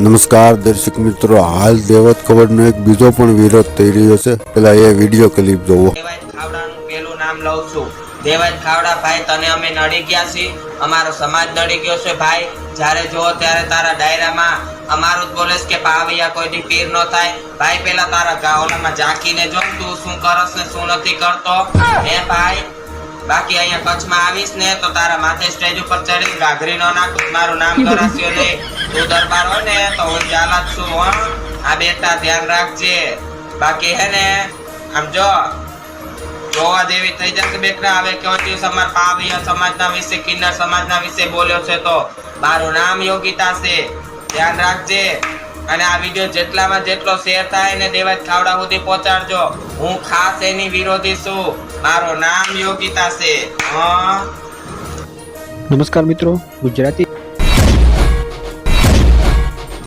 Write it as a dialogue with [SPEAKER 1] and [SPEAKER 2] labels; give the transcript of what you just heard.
[SPEAKER 1] નમસ્કાર દર્શક મિત્રો, હાલ દેવત ખબરનો એક બીજો પણ વિરોધ થઈ રહ્યો છે. પેલા એ વિડીયો ક્લિપ જોવો.
[SPEAKER 2] દેવાય ખાવડાનું પેલું નામ લઉં છું. દેવાય ખાવડા ભાઈ, તને અમે નડી ગયા છીએ, અમારો સમાજ નડી ગયો છે ભાઈ. જ્યારે જો ત્યારે તારા ડાયરામાં અમારું જ બોલેસ કે પાવિયા કોઈ દી પીર નો થાય ભાઈ. પેલા તારા ગાઓલામાં ઝાંકીને જો તું શું કરસ ને શું નથી કરતો હે ભાઈ. બાકી અહીંયા કચ્છમાં આવીશ ને તો તારા માથે સ્ટેજ ઉપર ચડી ગાઘરી નો નાખું, મારું નામ કરાસ્યો નહીં. તું દરબાર હોય ને તો હું ચાલત છું. આ બેટા ધ્યાન રાખજે. બાકી હે ને આમ જો જોવા જેવી થઈ જશે બેટા. હવે કેવો દિવસ અમારા પાવિયા સમાજના વિશે, કિન્નર સમાજના વિશે બોલ્યો છે તો મારું નામ યોગિતા છે, ધ્યાન રાખજે. અને આ વિડિયો જેટલામાં જેટલો શેર થાય ને દેવાય ખાવડા સુધી પહોંચાડજો. હું ખાસ એની વિરોધી છું. મારું નામ યોગિતા છે.
[SPEAKER 3] નમસ્કાર મિત્રો, ગુજરાતી